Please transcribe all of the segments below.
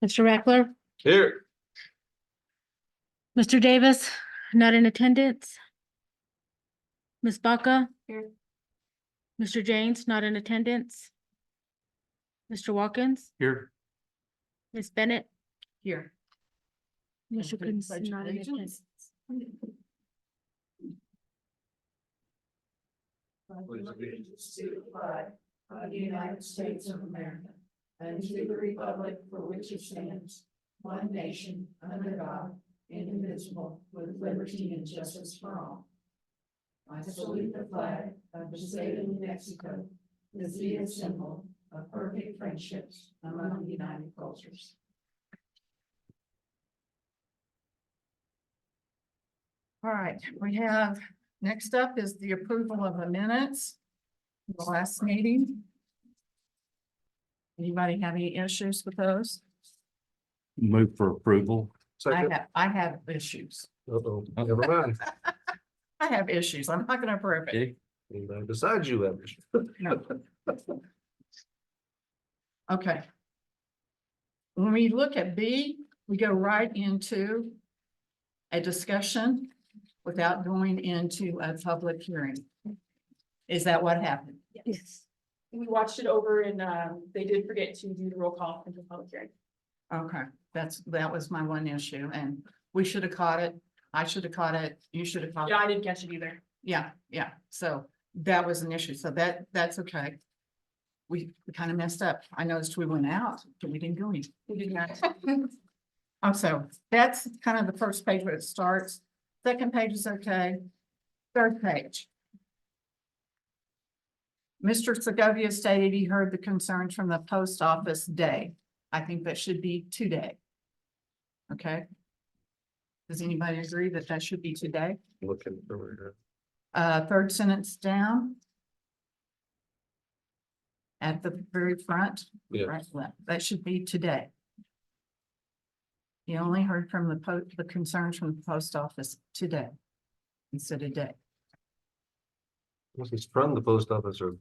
Mr. Reckler, Here. Mr. Davis, not in attendance. Ms. Baca. Here. Mr. James, not in attendance. Mr. Watkins, Here. Ms. Bennett, Here. Mr. Pledge Coons, not in allegiance. attendance. Allegiance to the flag of the United States of America and to the republic for which it stands, one nation, under God, indivisible, with liberty and justice for all. I salute the flag of the state of New Mexico, the symbol of perfect friendships among united cultures. All right, we have, next up is the approval of the minutes. The last meeting. Anybody have any issues with those? Move for approval. I have issues. Uh-oh, never mind. I have issues. I'm not gonna approve it. Okay. Anybody besides you have issues? No. Okay. When we look at B, we go right into a discussion without going into a public hearing. Is that what happened? Yes. We watched it over and they did forget to do the roll call into the public hearing. Okay, that was my one issue, and we should have caught it. I should have caught it. You should have caught Yeah, it. I didn't catch it either. Yeah, so that was an issue, so that's okay. We kind of messed up. I noticed we went out, but we didn't go in. We did not. So that's kind of the first page where it starts. Second page is okay. Third page. Mr. Segovia stated he heard the concerns from the post office day. I think that should be today. Okay? Does anybody agree that that should be today? Looking for. Third sentence down. At the very front. Yeah. Right, left, that should be today. You only heard from the concerns from the post office today. Instead of day. This is from the post office or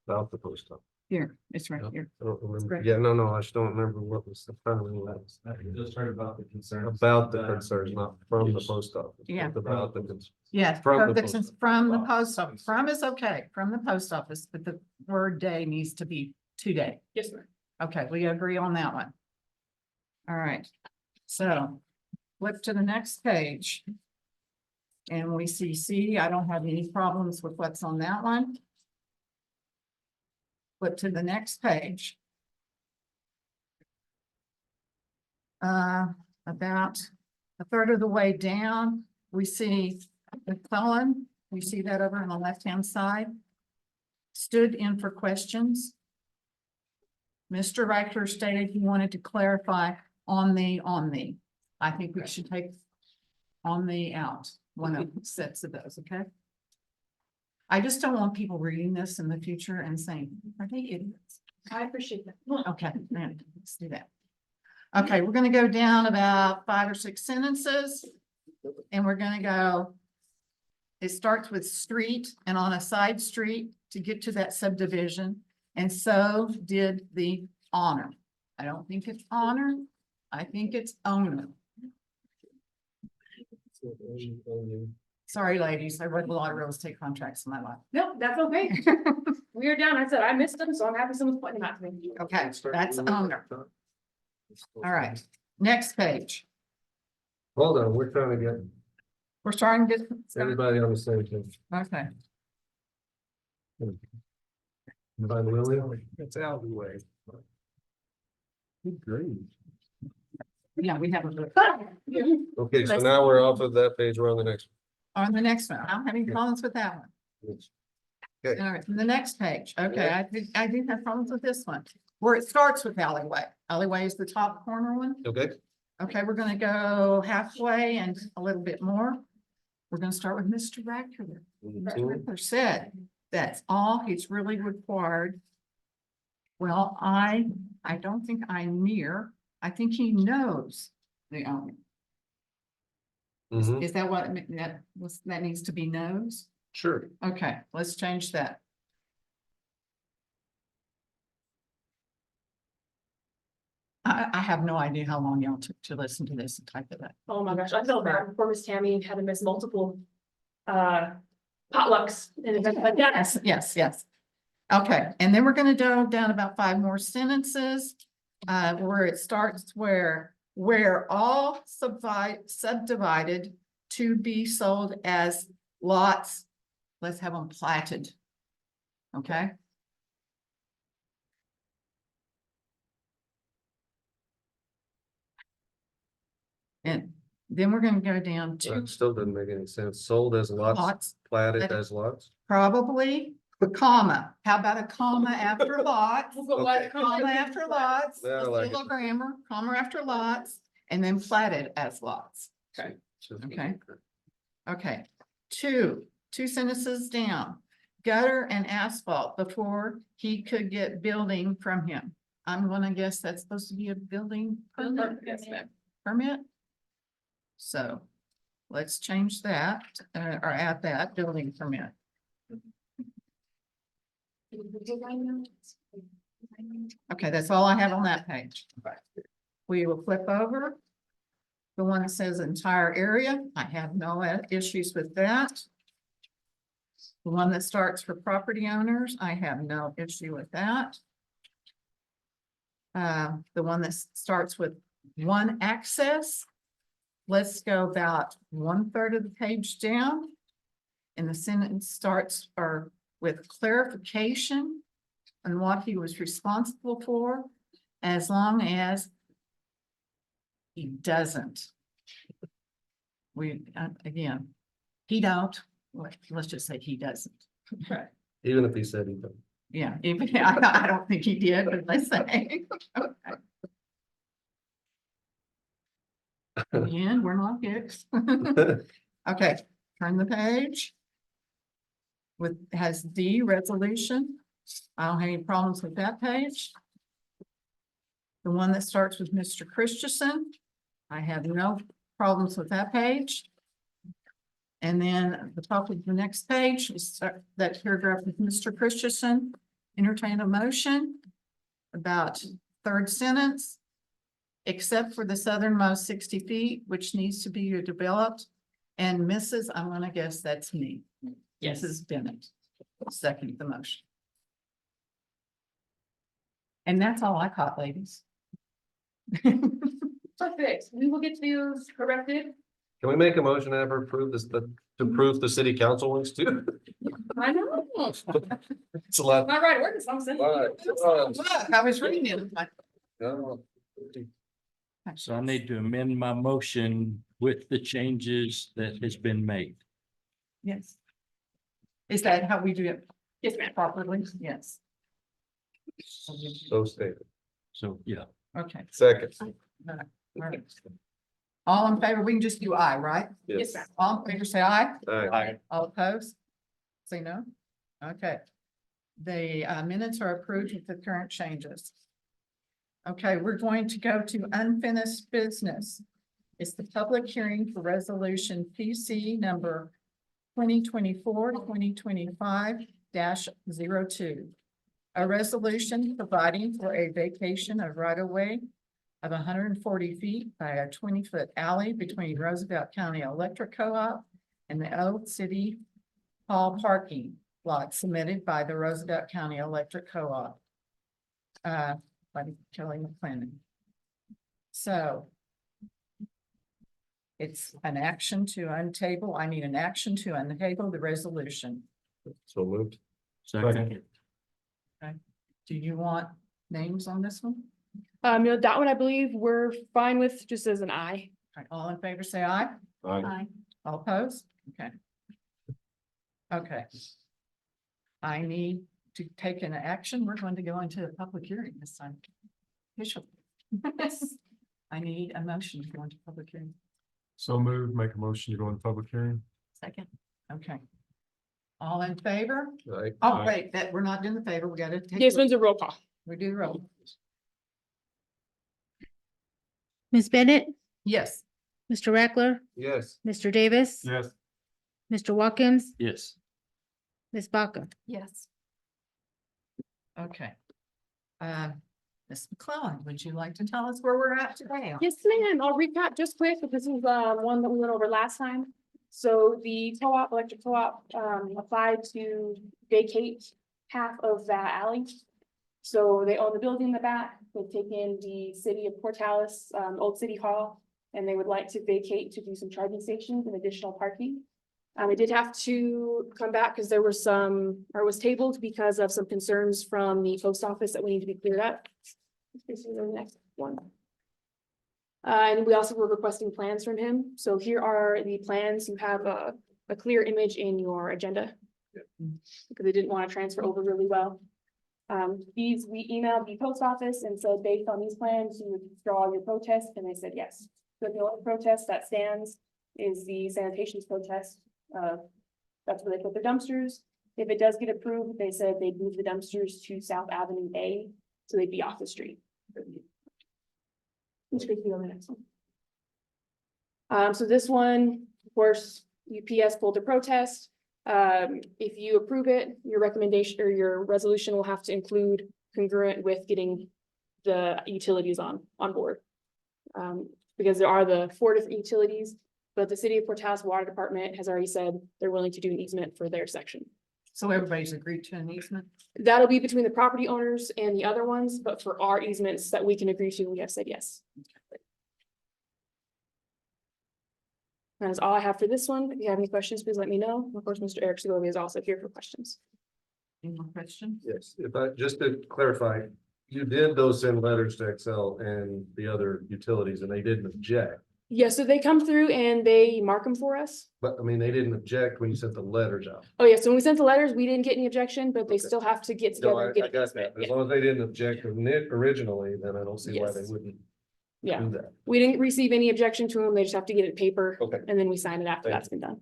about the post office? Here, it's right Yep. here. I don't remember. Right. Yeah, no, I just don't remember what was the front of the I just heard about the concerns. about the concerns, not from the post office. Yeah. but About the concerns. Yes, From the from post office. from the post office. From is okay, from the post office, but the word day needs to be today. Yes, sir. Okay, we agree on that one. All right, so flip to the next page. And we see C, I don't have any problems with what's on that one. Flip to the next page. About a third of the way down, we see McClellan, we see that over on the left-hand side. Stood in for questions. Mr. Reichler stated he wanted to clarify on the. I think we should take on the out, one of the sets of those, okay? I just don't want people reading this in the future and saying, are they idiots? I appreciate that. Okay, then, let's do that. Okay, we're gonna go down about 5 or 6 sentences. And we're gonna go. It starts with street and on a side street to get to that subdivision. And so did the honor. I don't think it's honor. I think it's owner. Sorry, ladies, I read a lot of real estate contracts in my life. No, that's okay. We are down. I said I missed them, so I'm happy someone's pointing them out to me. Okay, that's owner. All right, next page. Hold on, we're trying to get We're starting to get. everybody on the same page. Okay, By Lily, it's out of the way. Good grief. yeah, we have a. Okay, so now we're off of that page, we're on the next. On the next one, I don't have any problems with that one. Okay. All right, the next page, okay, I do have problems with this one, where it starts with alleyway. Alleyway is the top corner one. Okay, Okay, we're gonna go halfway and a little bit more. We're gonna start with Mr. Rector. Mr. Rector said that's all he's really required. Well, I don't think I think he knows the owner. mhm, Is that what, that needs to be knows? sure. Okay, let's change that. I have no idea how long y'all took to listen to this and type it up. Oh my gosh, I felt bad before Miss Tammy had to miss multiple potlucks and events like that. Yes. Okay, and then we're gonna go down about 5 more sentences. Where it starts where all subdivided to be sold as lots. Let's have them platted. Okay? And then we're gonna go down to That still doesn't make any sense. Sold as lots, lots, platted as lots. probably, comma. How about a comma after lots? We'll go like- Okay. Comma after lots, Yeah, I let's like do a it. little grammar, comma after lots, and then platted as lots. Okay. Okay. Okay, two sentences down. Gutter and asphalt before he could get building from him. I'm gonna guess that's supposed to be a building permit. Yes, ma'am. Permit. So let's change that, or add that building permit. Okay, that's all I have on that page. We will flip over. The one that says entire area, I have no issues with that. The one that starts for property owners, I have no issue with that. The one that starts with one access. Let's go about 1/3 of the page down. And the sentence starts with clarification on what he was responsible for, as long as he doesn't. Again, he don't, let's just say he doesn't. Even if he said he did. Yeah, even, I don't think he did, but let's say. Again, we're not hicks. Okay, turn the page. Has D resolution. I don't have any problems with that page. The one that starts with Mr. Christensen, I have no problems with that page. And then at the top of the next page is that paragraph with Mr. Christensen, entertain a motion about 3rd sentence. Except for the southernmost 60 feet, which needs to be developed. And Mrs., I'm gonna guess that's me. Yes. Mrs. Bennett, second the motion. And that's all I caught, ladies. Perfect. We will get those corrected. Can we make a motion to ever approve this, to approve the city council ones too? I know. It's a lot. My right word is something. Look, I was reading it. So I need to amend my motion with the changes that has been made. Yes. Is that how we do it Yes, ma'am. properly? Yes. So stated. So, yeah. Okay. Second. All right. All in favor, we can just do aye, right? Yes, ma'am. All in favor, say aye. Aye. All opposed? Say no? Okay. The minutes are approved with the current changes. Okay, we're going to go to unfinished business. It's the public hearing for resolution PC number 2024-2025-02. A resolution providing for a vacation of right-of-way of 140 feet by a 20-foot alley between Roosevelt County Electric Co-op and the Old City Hall parking lot submitted by the Roosevelt County Electric Co-op. By Kelly McLennan. So it's an action to untable. I need an action to untable the resolution. So moved. Second. Do you want names on this one? No, that one I believe we're fine with just as an I. All right, all in favor, say aye. Aye. All opposed? Okay. Okay. I need to take an action. We're going to go into a public hearing this time. Official. I need a motion to go into public hearing. So moved, make a motion to go in public hearing. Second. Okay. All in favor? Aye. Oh, Aye. wait, that, we're not doing the favor. We gotta take. This one's a roll call. We do the roll. Ms. Bennett, Yes. Mr. Reckler, Yes. Mr. Davis, Yes. Mr. Watkins, Yes. Ms. Baca. Yes. Okay. Ms. McClellan, would you like to tell us where we're at today? Yes, ma'am. I'll recap just quick, but this is one that we went over last time. So the co-op, electric co-op, applied to vacate half of that alley. So they own the building in the back. They've taken the city of Portales, old city hall, and they would like to vacate to do some charging stations and additional parking. It did have to come back because there were some, or it was tabled because of some concerns from the post office that we need to be cleared up. This is the next one. And we also were requesting plans from him. So here are the plans. You have a clear image in your agenda. Because they didn't want to transfer over really well. We emailed the post office and said, based on these plans, you would withdraw your protest, and they said yes. So the only protest that stands is the sanitation protest. That's where they put their dumpsters. If it does get approved, they said they'd move the dumpsters to South Avenue A, so they'd be off the street. Which could be on the next one. So this one, of course, UPS pulled the protest. If you approve it, your recommendation or your resolution will have to include congruent with getting the utilities on board. Because there are the 4 different utilities, but the city of Portales Water Department has already said they're willing to do an easement for their section. So everybody's agreed to an easement? That'll be between the property owners and the other ones, but for our easements that we can agree to, we have said yes. That's all I have for this one. If you have any questions, please let me know. Of course, Mr. Eric Segovia is also here for questions. Any more questions? Yes, just to clarify, you did those send letters to Excel and the other utilities and they didn't object. Yeah, so they come through and they mark them for us. But I mean, they didn't object when you sent the letters out. Oh, yeah, so when we sent the letters, we didn't get any objection, but they Okay. still have to get No, together I and get. got that. As long as they didn't object originally, then I don't see why they Yes. wouldn't Yeah, do that. we didn't receive any objection to them. They just have to get it paper. Okay. And then we sign it after Thank that's been done.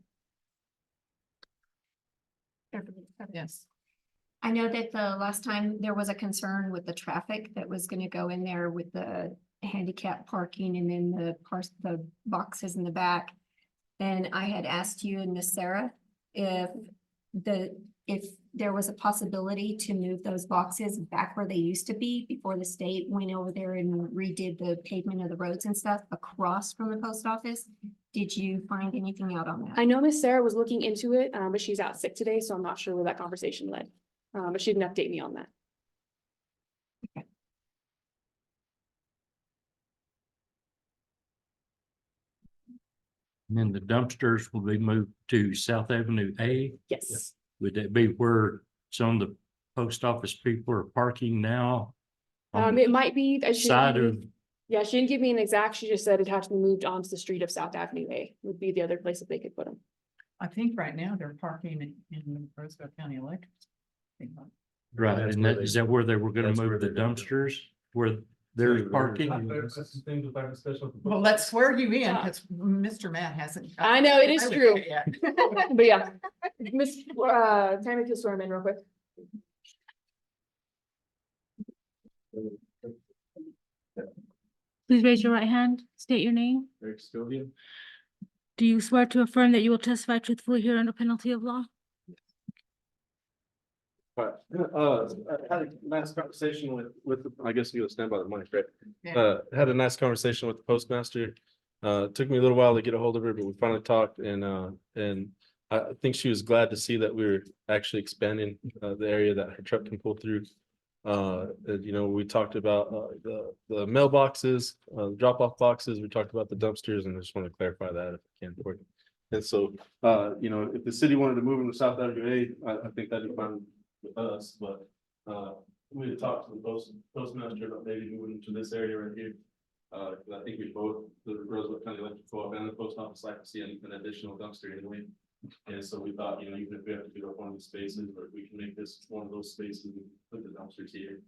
Yes. I know that the last time there was a concern with the traffic that was gonna go in there with the handicap parking and then the boxes in the back. And I had asked you and Miss Sarah if there was a possibility to move those boxes back where they used to be before the state went over there and redid the pavement of the roads and stuff across from the post office. Did you find anything out on that? I know Miss Sarah was looking into it, but she's out sick today, so I'm not sure where that conversation led. But she didn't update me on that. And then the dumpsters will be moved to South Avenue A. Yes. Would that be where some of the post office people are parking now? On It might be. the side of, Yeah, she didn't give me an exact. She just said it had to be moved onto the street of South Avenue A would be the other place that they could put them. I think right now they're parking in Roseville County Electric. right, That's and where that, they- is that where they were gonna that's where move the they're gonna do it. dumpsters? Where there's parking? Well, let's swear you in because Mr. Matt hasn't. I know, it is true. Yeah. But yeah, Miss, Tammy can swear him in real quick. Please raise your right hand, state your name. Eric Sylvia. Do you swear to affirm that you will testify truthfully here under penalty of law? I had a nice conversation with, I guess you'll stand by the mic, right? Yeah. Had a nice conversation with the postmaster. Took me a little while to get a hold of her, but we finally talked and I think she was glad to see that we were actually expanding the area that her truck can pull through. You know, we talked about the mailboxes, drop-off boxes, we talked about the dumpsters, and I just want to clarify that if I can for you. And so, you know, if the city wanted to move them to South Avenue A, I think that'd be fine with us, but we had talked to the postmaster about maybe moving them to this area right here. Cause I think we both, the Roseville County Electric Co-op and the post office like to see an additional dumpster anyway. And so we thought, you know, even if we have to do up one of these spaces, or if we can make this one of those spaces, and put the dumpsters here.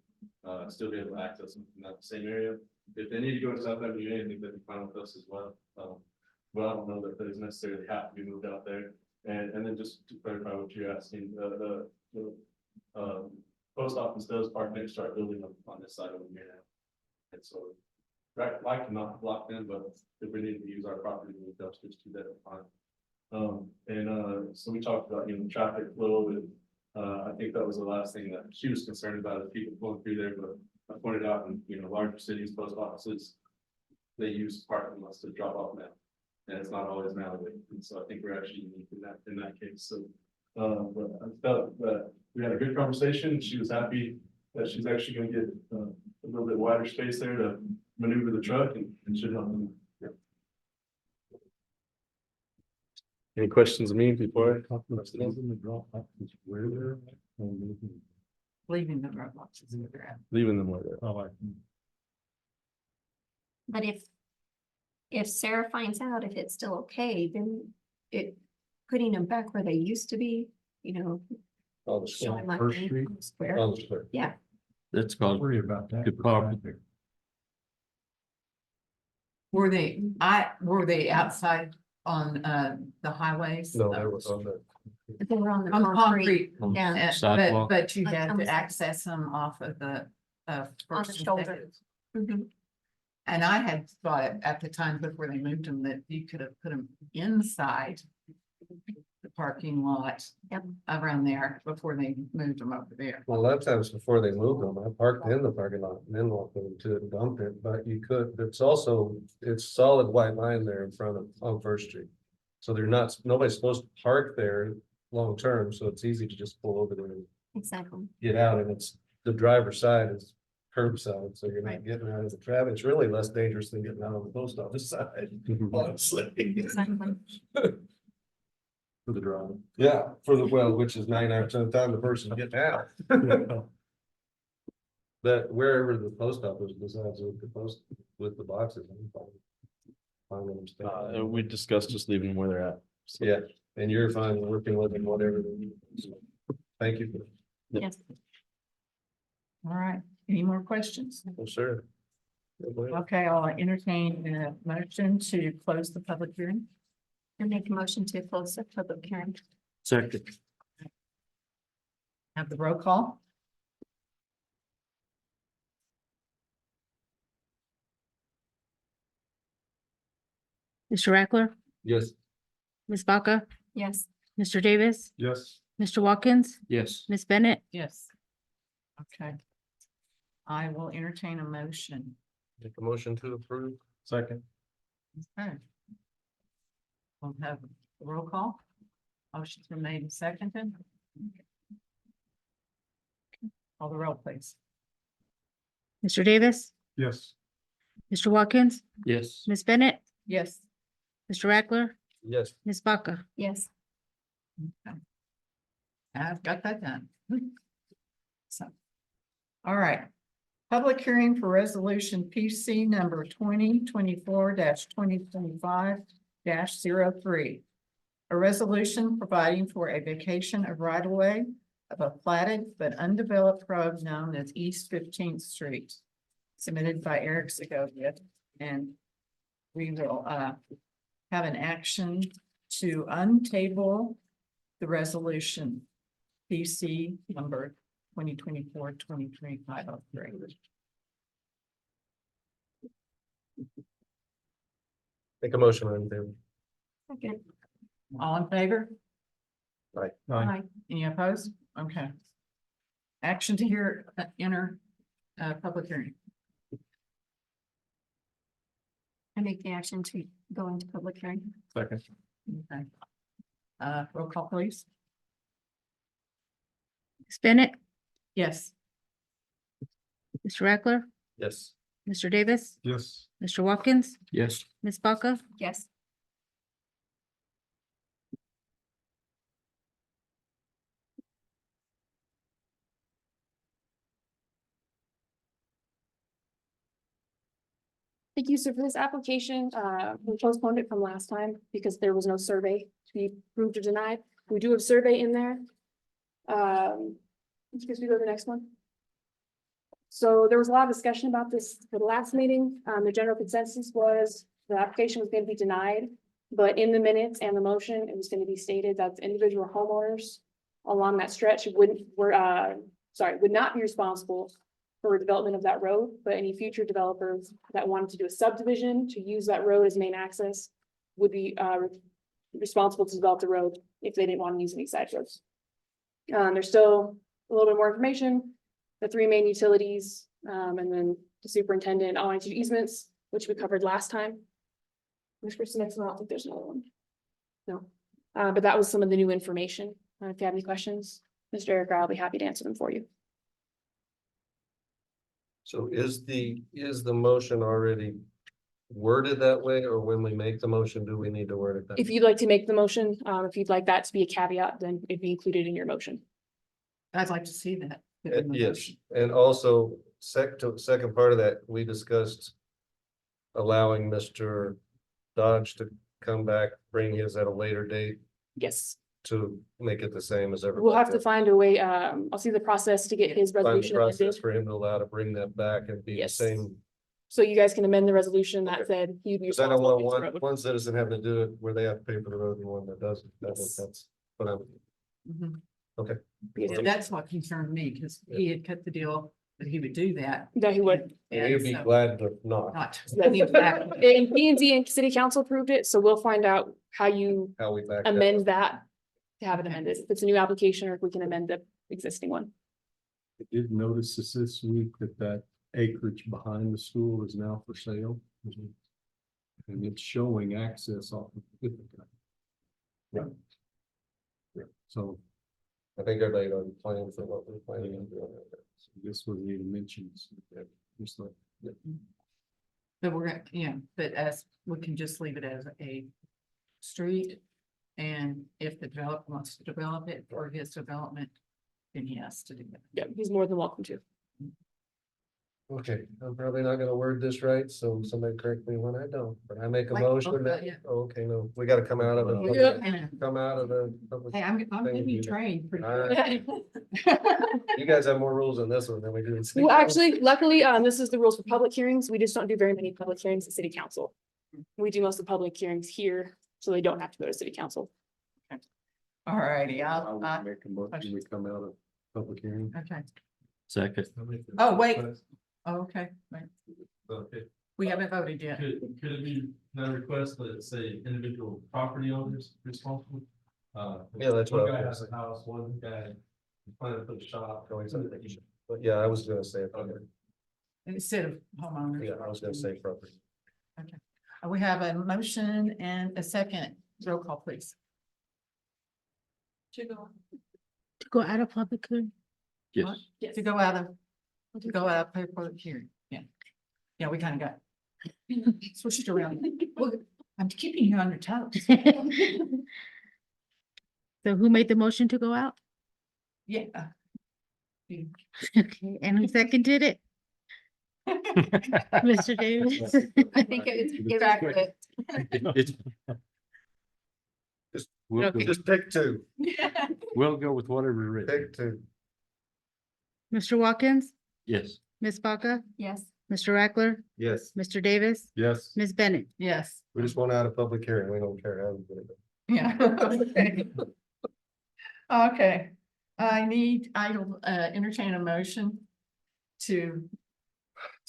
Still be able to access them in that same area. If they need to go to South Avenue, I think that'd be fine with us as well. But I don't know that those necessarily have to be moved out there. And then just to clarify what you're asking, the post office does park next to our building on this side over here now. And so, right, I cannot block them, but if we need to use our property to move dumpsters to that, fine. So we talked about, you know, traffic flow and, I think that was the last thing that she was concerned about, is people going through there, but I pointed out in, larger cities, post offices, they use parking lots to drop off mail. And it's not always an alleyway, and so I think we're actually unique in that case, so. But I felt that we had a good conversation, she was happy that she's actually gonna get, a little bit wider space there to maneuver the truck and should help them. Any questions of me before I? Leaving the drop boxes where they're at. Leaving them where they're. But if Sarah finds out if it's still okay, then putting them back where they used to be, On the showing my First name Street? on the square. On the square. Yeah, That's called Worry about that. good property. Were they outside on the highways? No, that was on the, they were on the On concrete. concrete, Yeah, Sidewalk. but you Like had on the to side. access them off of the on first the and shoulder. second. Mhm. And I had thought at the time before they moved them that you could have put them inside the parking lot. Yep. Around there before they moved them over there. well, a lot of times before they moved them, I parked in the parking lot and then walked into it and dumped it, but you could, it's solid white line there in front of, on First Street. So nobody's supposed to park there long term, so it's easy to just pull over there and Exactly. get out, and it's, the driver's side is curbside, so you're Right. not getting out of the traffic. It's really less dangerous than getting out on the post office side, honestly. Exactly. For the drive. Yeah, which is 99% of the time the person getting out. That wherever the post office decides with the boxes. I'm fine. Fine with them staying. We discussed just leaving them where they're at. So- Yeah, and you're fine working with them, whatever. they need. So, thank you. Yes. All right, any more questions? Well, sure. Okay, I'll entertain a motion to close the public hearing. And make a motion to close the public hearing. Second. Have the roll call. Mr. Reckler, Yes. Ms. Baca, Yes. Mr. Davis, Yes. Mr. Watkins, Yes. Ms. Bennett, Yes. Okay. I will entertain a motion. Make a motion to approve. Second. Okay. We'll have a roll call. Motion's been made and seconded. Call the roll, please. Mr. Davis, Yes. Mr. Watkins, Yes. Ms. Bennett, Yes. Mr. Reckler, Yes. Ms. Baca. Yes. Okay. I've got that done. So. All right. Public hearing for resolution PC number 2024-2025-03. A resolution providing for a vacation of right-of-way of a platted but undeveloped road known as East 15th Street. Submitted by Eric Segovia, and we will have an action to untable the resolution PC number 2024-2025-03. Make a motion, Madam Chairman. Okay. All in favor? Aye. Any opposed? Okay. Action to hear, enter, public hearing. I make the action to go into public hearing. Second. Okay. Roll call, please. Ms. Bennett, Yes. Mr. Reckler, Yes. Mr. Davis, Yes. Mr. Watkins, Yes. Ms. Baca. Yes. Thank you. So for this application, we postponed it from last time because there was no survey to be approved or denied. We do have survey in there. Excuse me, go to the next one. So there was a lot of discussion about this for the last meeting. The general consensus was the application was going to be denied. But in the minutes and the motion, it was going to be stated that the individual homeowners along that stretch would not be responsible for development of that road, but any future developers that wanted to do a subdivision to use that road as main access would be responsible to develop the road if they didn't want to use any side roads. There's still a little bit more information. The three main utilities and then the superintendent, all into easements, which we covered last time. Which person next one? I don't think there's another one. No, but that was some of the new information. If you have any questions, Mr. Eric, I'll be happy to answer them for you. So is the motion already worded that way, or when we make the motion, do we need to word it that? If you'd like to make the motion, if you'd like that to be a caveat, then it'd be included in your motion. I'd like to see that. Yes, and also second part of that, we discussed allowing Mr. Dodge to come back, bring his at a later date Yes, to make it the same as everybody. we'll have to else. find a way, I'll see the process to get his Find the resolution process amended. for him to allow to bring that back and be the Yes. same. So you guys can amend the resolution that Okay. said you'd be Because I don't want responsible for the road. one citizen having to do it where they have to pay for the road and one that doesn't. Yes. That's what I'm. Mhm. Because That's what concerned me, because he had cut the deal that he would do that. that he would. And you'd be so glad to not, Not. And P and Z and city council approved it, so we'll find out how you how we back. that amend up. that. To have it amended, if it's a new application or if we can amend the existing one. I did notice this week that acreage behind the school is now for sale. And it's showing access off of Ithaca. Yeah. Yeah, so I think everybody already planned for what we're planning on doing. this wasn't even mentioned. So, yeah, just like, But we're gonna, but as, we can just leave it as a street. And if the developer wants to develop it for his development, then he has to do that. Yeah, he's more than welcome to. Okay, I'm probably not gonna word this right, so somebody correct me when I don't, but I make a Like, motion that, yeah. oh, okay, no, we gotta come out of the. Yeah. Come out of the. public- Hey, I'm Thank getting you. you trained pretty All good. right. You guys have more rules in this one than we do in. city Well, council. actually, luckily, this is the rules for public hearings. We just don't do very many public hearings at city council. We do most of the public hearings here, so they don't have to go to city council. All righty, I I'll, would make a motion, we come out of public hearing. okay. Second. Oh, wait. Oh, okay, right. Okay. We haven't voted yet. Could it be, not request, let's say individual property owners responsible? Yeah, that's what I One guy was has a house, one guy planning to put a shop. Going something. But yeah, I was gonna say, it. Okay. Instead of homeowners. Yeah, I was gonna say property. We have a motion and a second. Roll call, please. To go out of public hearing. Yes. Yes. To go out of public hearing, yeah. Yeah, we kind of got switched around. Well, I'm keeping you on your toes. So who made the motion to go out? Yeah. Okay, and who seconded it? Mr. Davis? I think it was Exactly. It's- We'll go, Just pick two, we'll go with whatever it is. pick two. Mr. Watkins, Yes. Ms. Baca, Yes. Mr. Rackler, Yes, Mr. Davis, Yes. Ms. Bennett. Yes, we just want out of public hearing. We don't care how we do it. yeah. Okay, I'll entertain a motion to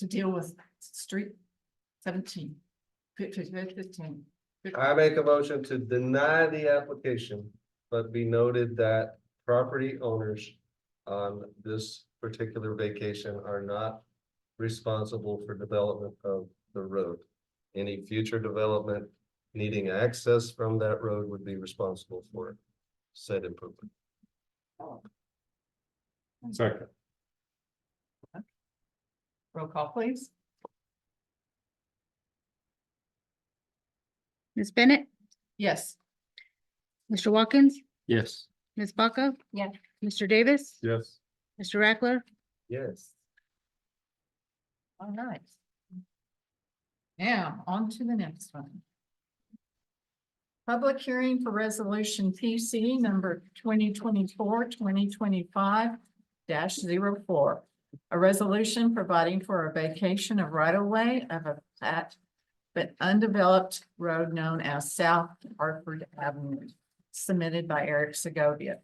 deal with street 17. 15. I make a motion to deny the application, but be noted that property owners on this particular vacation are not responsible for development of the road. Any future development needing access from that road would be responsible for said improvement. Second. Roll call, please. Ms. Bennett, Yes. Mr. Watkins, Yes. Ms. Baca. Yeah. Mr. Davis, Yes. Mr. Rackler, Yes. All right. Now, on to the next one. Public hearing for resolution PC number 2024-2025-04. A resolution providing for a vacation of right-of-way of a plat but undeveloped road known as South Hartford Avenue, submitted by Eric Segovia.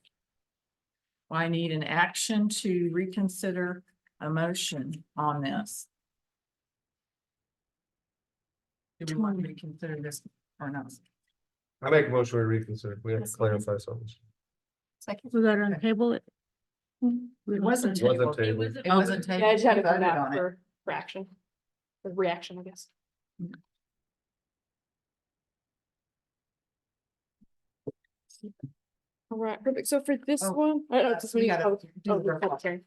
I need an action to reconsider a motion on this. Do we want to reconsider this or not? I make a motion to reconsider. We have to clarify something. Second. we got to table it. It wasn't Wasn't tabled. tabled. It wasn't tabled. Yeah, I just had We to come voted back on it. for action. For reaction, I guess. All right, perfect. So for this Oh, one, I don't know, this one we you gotta public, do oh, the the roll public call. hearing.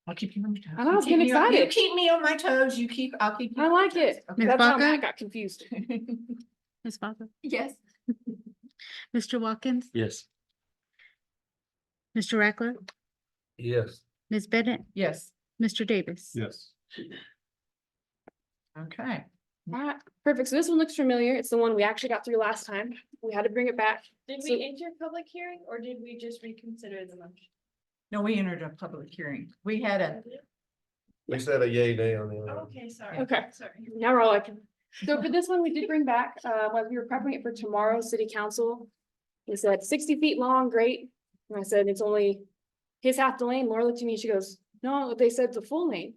I'll keep you on your toes. I know, I was You keep getting me on- You excited. keep me on my toes, I'll keep. you I on my like toes. it. Okay. That's how Baca? Matt got confused. Ms. Baca, Yes. Mr. Watkins, Yes. Mr. Reckler, Yes. Ms. Bennett, Yes, Mr. Davis. Yes. okay. Alright, perfect. So this one looks familiar. It's the one we actually got through last time. We had to bring it back. Did So- we enter public hearing or did we just reconsider the motion? No, we entered a public hearing. We had a, We said a yay day on the other. Okay, sorry. Okay. Sorry. Now we're all like, so for this one, we did bring back, when we were prepping it for tomorrow's city council. We said 60 feet long, great. And I said, it's only his half the lane. Laura looked at me, she goes, no, they said the full lane.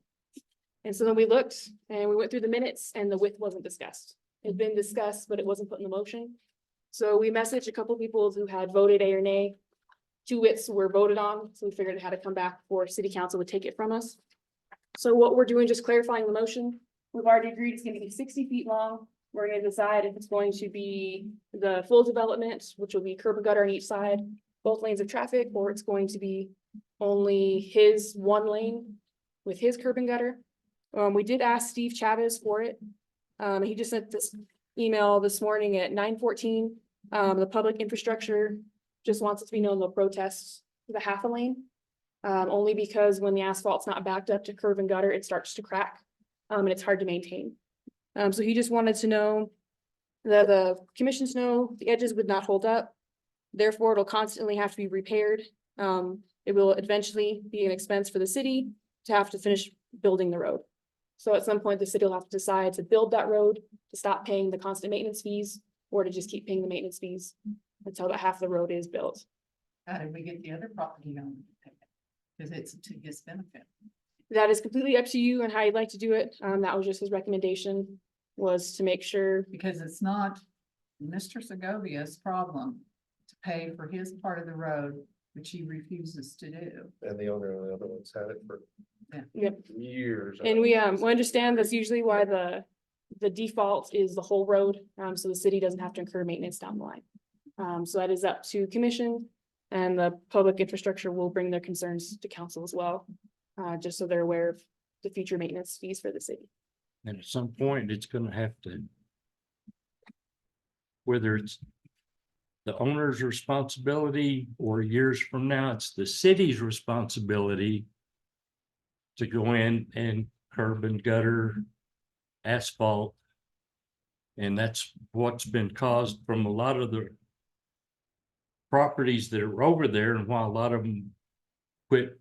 And so then we looked and we went through the minutes and the width wasn't discussed. It'd been discussed, but it wasn't put in the motion. So we messaged a couple people who had voted A or nay. 2 widths were voted on, so we figured it had to come back before city council would take it from us. So what we're doing, just clarifying the motion. We've already agreed it's gonna be 60 feet long. We're gonna decide if it's going to be the full development, which will be curb and gutter on each side, both lanes of traffic, or it's going to be only his 1 lane with his curb and gutter. We did ask Steve Chavez for it. He just sent this email this morning at 9:14. The public infrastructure just wants it to be known they'll protest the half a lane. Only because when the asphalt's not backed up to curb and gutter, it starts to crack. And it's hard to maintain. So he just wanted to know that the commissions know the edges would not hold up. Therefore, it'll constantly have to be repaired. It will eventually be an expense for the city to have to finish building the road. So at some point, the city will have to decide to build that road, to stop paying the constant maintenance fees, or to just keep paying the maintenance fees until that half of the road is built. how did we get the other property owner? Because it's to his benefit. That is completely up to you and how you'd like to do it. That was just his recommendation, was to make sure. Because it's not Mr. Segovia's problem to pay for his part of the road, which he refuses to do. And the owner of the other one's had it for Yep. years. And we understand that's usually why the default is the whole road, so the city doesn't have to incur maintenance down the line. So that is up to commission, and the public infrastructure will bring their concerns to council as well. Just so they're aware of the future maintenance fees for the city. And at some point, it's gonna have to. Whether it's the owner's responsibility or years from now, it's the city's responsibility. To go in and curb and gutter asphalt. And that's what's been caused from a lot of the. Properties that are over there, and while a lot of them quit.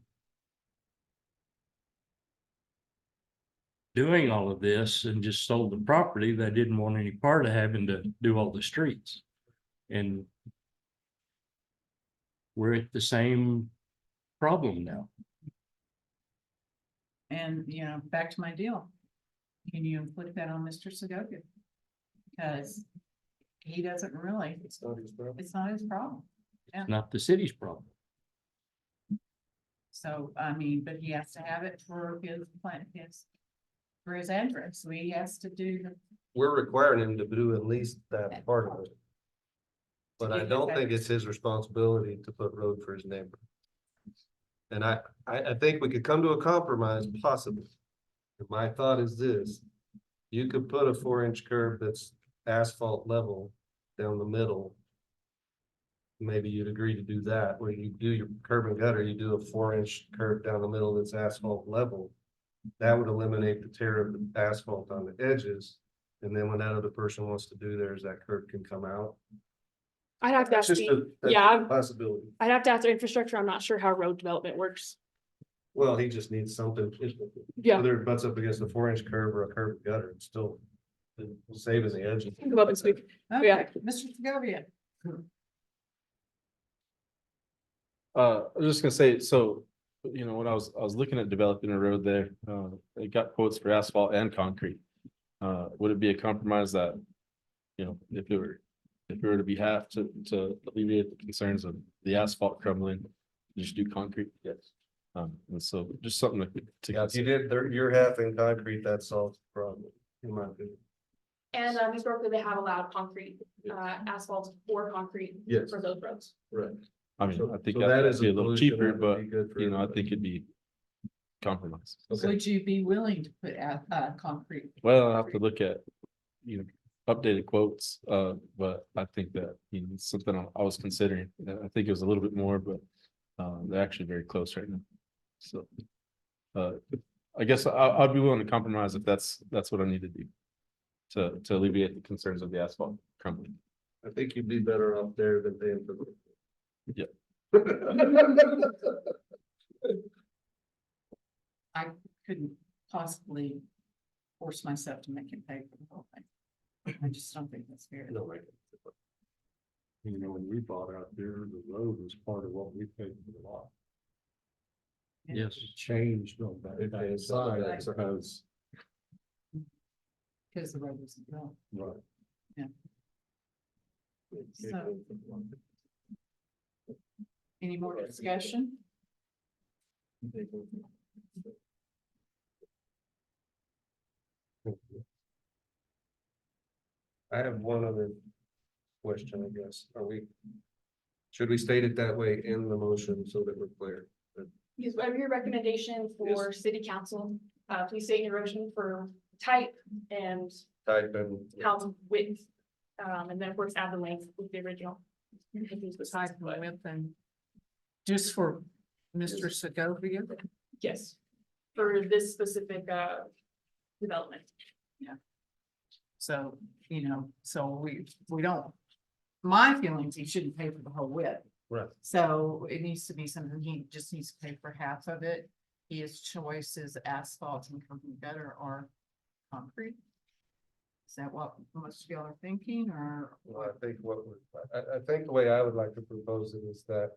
Doing all of this and just sold the property, they didn't want any part of having to do all the streets. And. We're at the same problem now. And, you know, back to my deal. Can you inflict that on Mr. Segovia? Because he doesn't really, It's not his problem. it's not his problem. Not the city's problem. So, I mean, but he has to have it for his plant, for his address. So he has to do the. We're requiring him to do at least that part of it. But I don't think it's his responsibility to put road for his neighbor. And I think we could come to a compromise possibly. My thought is this, you could put a 4-inch curb that's asphalt level down the middle. Maybe you'd agree to do that, where you do your curb and gutter, you do a 4-inch curb down the middle that's asphalt level. That would eliminate the tear of the asphalt on the edges. And then when that other person wants to do theirs, that curb can come out. I'd have to ask Just Steve. a Yeah, possibility. I'd have to ask their infrastructure. I'm not sure how road development works. Well, he just needs something. Yeah. Whether it butts up against a 4-inch curb or a curb gutter, it's still saving the edges. Come up and speak. Yeah. Okay, Mr. Segovia. I was just gonna say, so, you know, when I was looking at developing a road there, I got quotes for asphalt and concrete. Would it be a compromise that, you know, if it were to be half to alleviate the concerns of the asphalt crumbling, just do concrete? Yes. And so just something to Yeah, if you consider. did your half in concrete, that solves the problem, in my opinion. And historically, they have allowed concrete, asphalt or concrete Yes. for those roads. Right. I mean, I think So that that'd is be a little solution cheaper, that would but be good for you know, I everybody. think it'd be compromise. Okay. Would you be willing to put out, concrete? Well, I'll have to look at, you know, updated quotes, but I think that, you know, it's something I was considering. I think it was a little bit more, but they're actually very close right now. So I guess I'd be willing to compromise if that's what I need to do to alleviate the concerns of the asphalt company. I think you'd be better off there than paying for. Yeah. I couldn't possibly force myself to make him pay for the whole thing. I just don't think that's fair. No, right. You know, when we bought out there, the road was part of what we paid for the lot. Yes. It changed on It that changed side on that side. because, Because the road wasn't built. right, So, any more discussion? I have one other question, I guess. Should we state it that way in the motion so that we're clear? Yes, whatever your recommendation for city council, please state in your motion for type and Type and. council width. And then of course add the length with the original. Type and width and just for Mr. Segovia? Yes, for this specific development. So, you know, so we don't, my feelings, he shouldn't pay for the whole width. Right. So it needs to be something, he just needs to pay for half of it. His choice is asphalt and company gutter or concrete. Is that what most of y'all are thinking, or? Well, I think the way I would like to propose it is that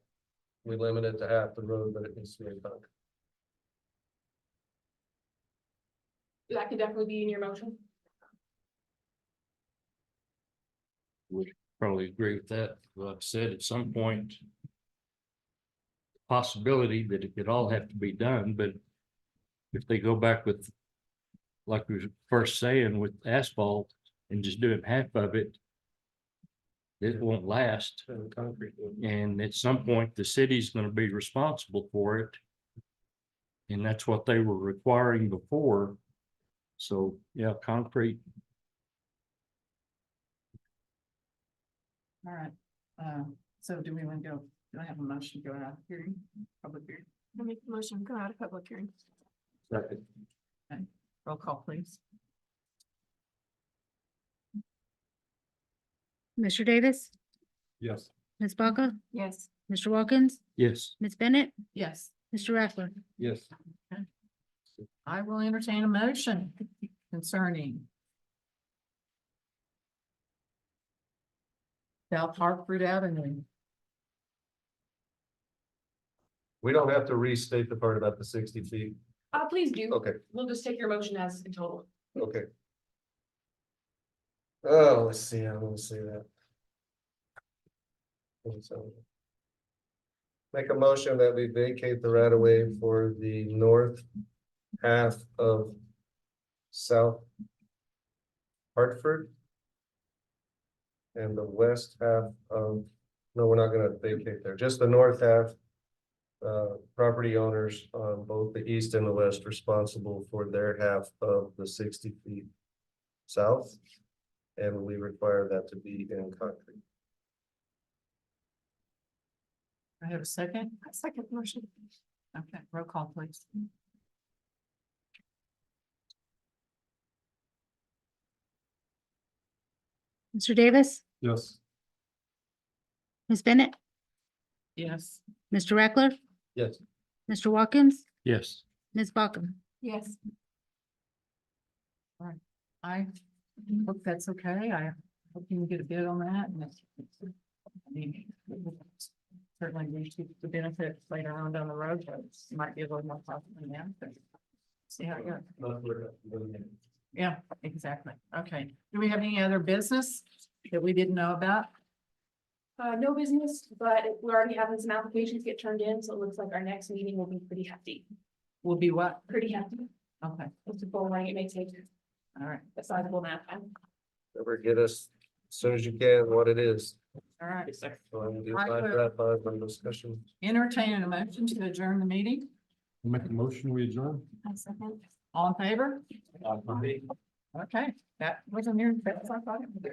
we limit it to half the road, but it needs to be in concrete. That could definitely be in your motion. Would probably agree with that. Like I said, at some point. Possibility that it could all have to be done, but. If they go back with. Like we were first saying with asphalt and just doing half of it. It won't last, And concrete. and at some point, the city's gonna be responsible for it. And that's what they were requiring before. So, yeah, concrete. All right, so do we want to go, do I have a motion to go out of hearing, public hearing? I make the motion, go out of public hearing. Second. Roll call, please. Mr. Davis, yes. Ms. Baca, Yes. Mr. Wilkins, Yes. Ms. Bennett, Yes, Mr. Rackler. Yes. I will entertain a motion concerning South Hartford Avenue. We don't have to restate the part about the 60 feet. Please do. Okay, We'll just take your motion as in total. okay. Oh, let's see, I want to say that. So, make a motion that we vacate the right of way for the north half of South Hartford. And the west half of, no, we're not gonna vacate there, just the north half. Property owners on both the east and the west responsible for their half of the 60 feet south. And we require that to be in concrete. I have a second? Second motion. Okay, roll call, please. Mr. Davis, Yes. Ms. Bennett, Yes. Mr. Rackler, Yes. Mr. Watkins, Yes. Ms. Baca. Yes. I hope that's okay. I hope you can get a bid on that and I mean, certainly we see the benefits later on down the road, but it might be a little more costly than that, but see how it goes. Yeah, exactly. Okay. Do we have any other business that we didn't know about? No business, but we're already having some applications get turned in, so it looks like our next meeting will be pretty hefty, Will be what? pretty hefty. Okay, It's a full running, it may take all right, a sizable amount of time. Ever get us as soon as you can what it is. all right. So I can do I five, would- one discussion. Entertain a motion to adjourn the meeting. Make a motion, we adjourn. All in favor? Okay, that wasn't near as fast as I thought it would be.